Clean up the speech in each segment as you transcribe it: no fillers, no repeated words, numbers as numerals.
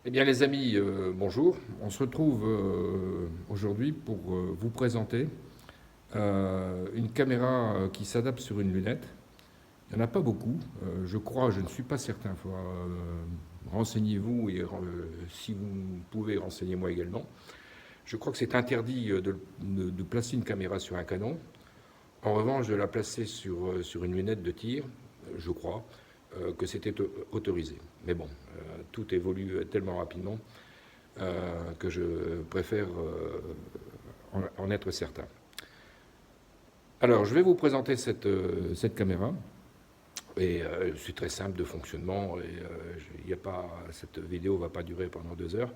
Eh bien les amis, bonjour. On se retrouve aujourd'hui pour vous présenter une caméra qui s'adapte sur une lunette. Il n'y en a pas beaucoup, je crois, je ne suis pas certain. Renseignez-vous et si vous pouvez, renseignez-moi également. Je crois que c'est interdit de placer une caméra sur un canon. En revanche, de la placer sur une lunette de tir, je crois que c'était autorisé. Mais bon, tout évolue tellement rapidement que je préfère en être certain. Alors, je vais vous présenter cette caméra. Et c'est très simple de fonctionnement. Cette vidéo ne va pas durer pendant 2 heures.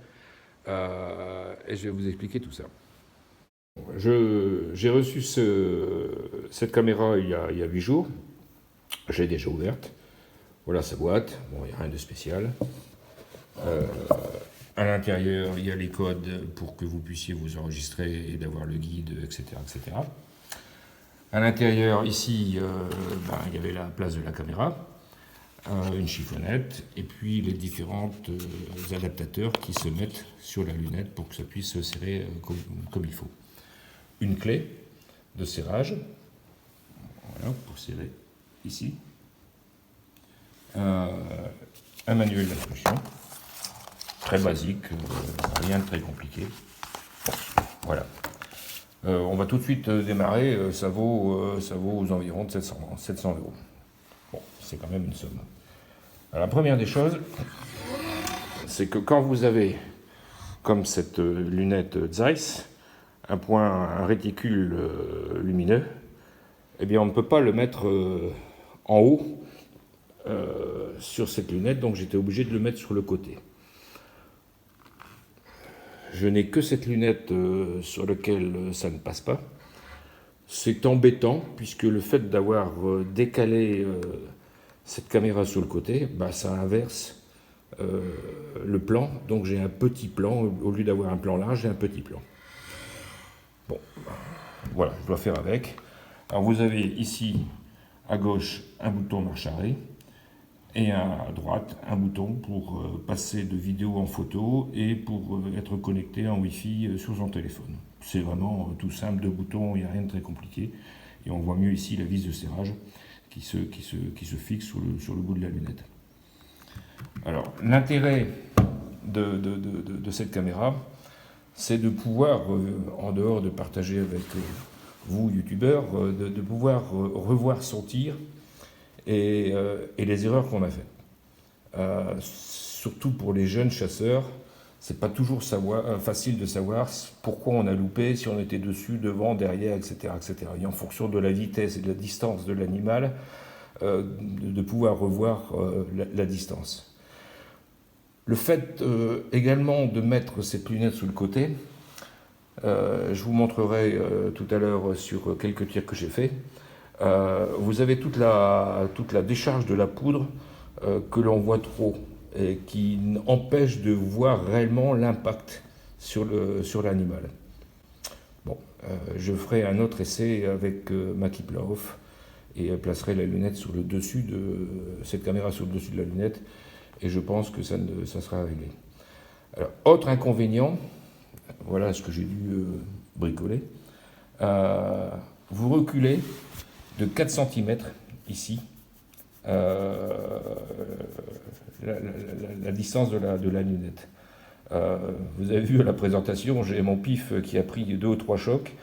Et je vais vous expliquer tout ça. J'ai reçu cette caméra il y a 8 jours. J'ai déjà ouverte. Voilà sa boîte. Bon, il n'y a rien de spécial. À l'intérieur, il y a les codes pour que vous puissiez vous enregistrer et d'avoir le guide, etc., etc. À l'intérieur, ici, il y avait la place de la caméra, une chiffonnette, et puis les différents adaptateurs qui se mettent sur la lunette pour que ça puisse se serrer comme il faut. Une clé de serrage, voilà, pour serrer ici. Un manuel d'instruction, très basique, rien de très compliqué. Voilà. On va tout de suite démarrer, ça vaut aux environs de 700 euros. Bon, c'est quand même une somme. Alors, la première des choses, c'est que quand vous avez, comme cette lunette Zeiss, un réticule lumineux, eh bien on ne peut pas le mettre en haut sur cette lunette, donc j'étais obligé de le mettre sur le côté. Je n'ai que cette lunette sur laquelle ça ne passe pas. C'est embêtant, puisque le fait d'avoir décalé cette caméra sur le côté, ça inverse le plan. Donc j'ai un petit plan, au lieu d'avoir un plan large, j'ai un petit plan. Bon, voilà, je dois faire avec. Alors vous avez ici, à gauche, un bouton marche arrêt, et à droite, un bouton pour passer de vidéo en photo et pour être connecté en Wi-Fi sur son téléphone. C'est vraiment tout simple, 2 boutons, il n'y a rien de très compliqué. Et on voit mieux ici la vis de serrage qui se fixe sur le bout de la lunette. Alors, l'intérêt de cette caméra, c'est de pouvoir, en dehors de partager avec vous, youtubeurs, de pouvoir revoir son tir et les erreurs qu'on a faites. Surtout pour les jeunes chasseurs, c'est pas toujours facile de savoir pourquoi on a loupé, si on était dessus, devant, derrière, etc., etc. Et en fonction de la vitesse et de la distance de l'animal, de pouvoir revoir la distance. Le fait également de mettre cette lunette sous le côté, je vous montrerai tout à l'heure sur quelques tirs que j'ai faits. Vous avez toute la décharge de la poudre que l'on voit trop et qui empêche de voir réellement l'impact sur l'animal. Bon, je ferai un autre essai avec ma Kiplerhof et placerai la lunette sur le dessus de cette caméra sur le dessus de la lunette et je pense que ça sera réglé. Alors, autre inconvénient, voilà ce que j'ai dû bricoler. Vous reculez de 4 cm ici la distance de la lunette. Vous avez vu à la présentation, j'ai mon pif qui a pris 2 ou 3 chocs.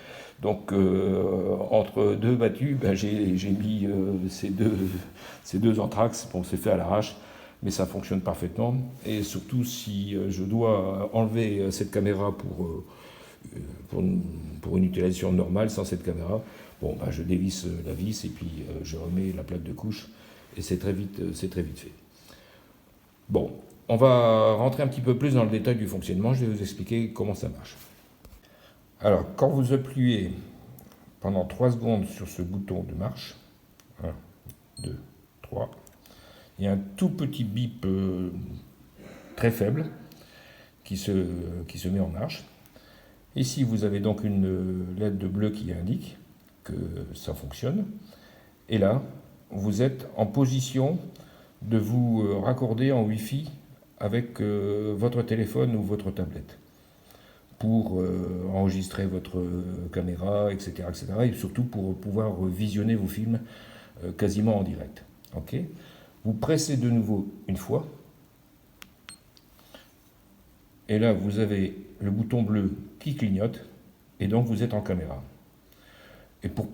Donc entre deux battues, j'ai mis ces deux anthrax. Bon, c'est fait à l'arrache, mais ça fonctionne parfaitement. Et surtout, si je dois enlever cette caméra pour une utilisation normale, sans cette caméra, bon, je dévisse la vis et puis je remets la plaque de couche. Et c'est très vite fait. Bon, on va rentrer un petit peu plus dans le détail du fonctionnement. Je vais vous expliquer comment ça marche. Alors, quand vous appuyez pendant 3 secondes sur ce bouton de marche, 1, 2, 3, il y a un tout petit bip très faible qui se met en marche. Ici, vous avez donc une LED bleue qui indique que ça fonctionne. Et là, vous êtes en position de vous raccorder en Wi-Fi avec votre téléphone ou votre tablette pour enregistrer votre caméra, etc., etc., et surtout pour pouvoir visionner vos films quasiment en direct. Ok. Vous pressez de nouveau une fois, et là vous avez le bouton bleu qui clignote, et donc vous êtes en caméra. Et pour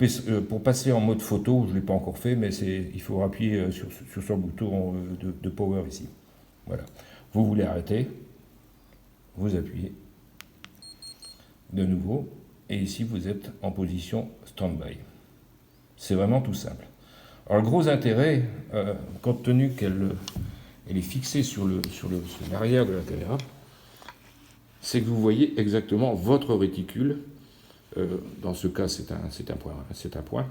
passer en mode photo, je ne l'ai pas encore fait, mais il faut appuyer sur ce bouton de power ici. Voilà. Vous voulez arrêter, vous appuyez de nouveau, et ici vous êtes en position stand-by. C'est vraiment tout simple. Alors le gros intérêt, compte tenu qu'elle est fixée sur l'arrière de la caméra, c'est que vous voyez exactement votre réticule. Dans ce cas, c'est un point.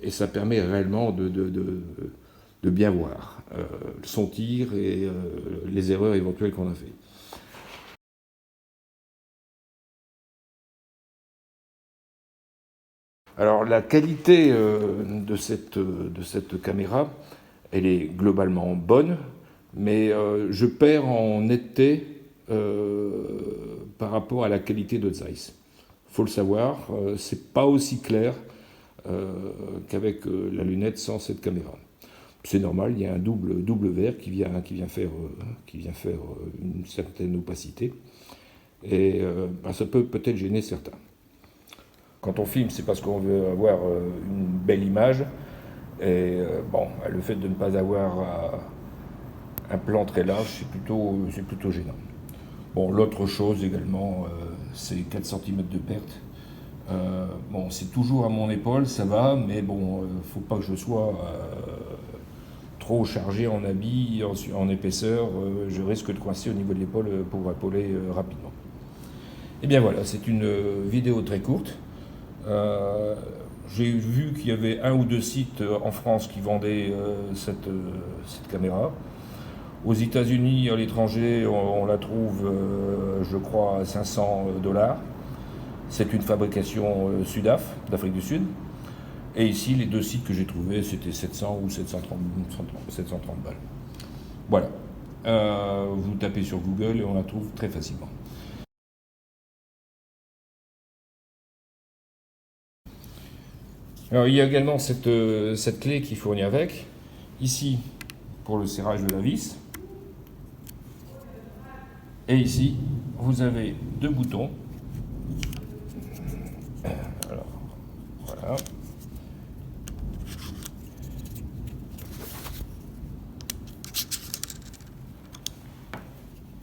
Et ça permet réellement de bien voir son tir et les erreurs éventuelles qu'on a fait. Alors la qualité de cette caméra, elle est globalement bonne, mais je perds en netteté par rapport à la qualité de Zeiss. Il faut le savoir, c'est pas aussi clair qu'avec la lunette sans cette caméra. C'est normal, il y a un double verre qui vient faire une certaine opacité, et ça peut peut-être gêner certains. Quand on filme, c'est parce qu'on veut avoir une belle image, et le fait de ne pas avoir un plan très large, c'est plutôt gênant. Bon, l'autre chose également, c'est 4 cm de perte. C'est toujours à mon épaule, ça va, mais bon, faut pas que je sois trop chargé en habits, en épaisseur. Je risque de coincer au niveau de l'épaule pour épauler rapidement. Et bien voilà, c'est une vidéo très courte. J'ai vu qu'il y avait 1 ou 2 sites en France qui vendaient cette caméra. Aux États-Unis, à l'étranger, on la trouve, je crois, à 500 $. C'est une fabrication d'Afrique du Sud. Et ici, les 2 sites que j'ai trouvés, c'était 700 ou 730 balles. Voilà. Vous tapez sur Google et on la trouve très facilement. Alors, il y a également cette clé qui fournit avec. Ici, pour le serrage de la vis. Et ici, vous avez 2 boutons. Alors, voilà.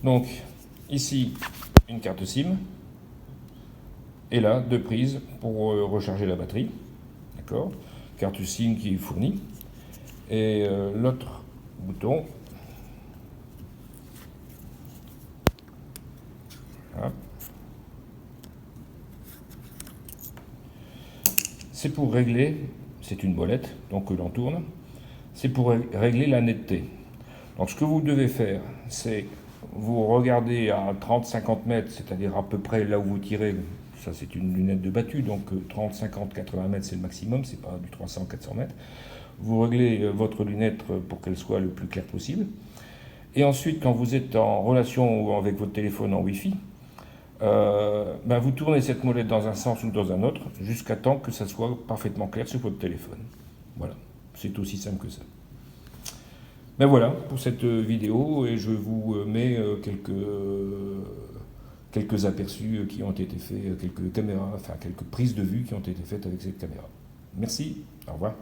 Donc, ici, une carte SIM. Et là, 2 prises pour recharger la batterie. D'accord ? Carte SIM qui est fournie. Et l'autre bouton. Voilà. C'est pour régler, c'est une bolette, donc que l'on tourne, c'est pour régler la netteté. Donc ce que vous devez faire, c'est vous regardez à 30-50 mètres, c'est-à-dire à peu près là où vous tirez, ça c'est une lunette de battu, donc 30, 50, 80 mètres c'est le maximum, c'est pas du 300-400 mètres. Vous réglez votre lunette pour qu'elle soit le plus claire possible. Et ensuite, quand vous êtes en relation ou avec votre téléphone en Wi-Fi, vous tournez cette molette dans un sens ou dans un autre, jusqu'à temps que ça soit parfaitement clair sur votre téléphone. Voilà, c'est aussi simple que ça. Ben voilà pour cette vidéo, et je vous mets quelques aperçus qui ont été faits, quelques caméras, enfin quelques prises de vue qui ont été faites avec cette caméra. Merci, au revoir.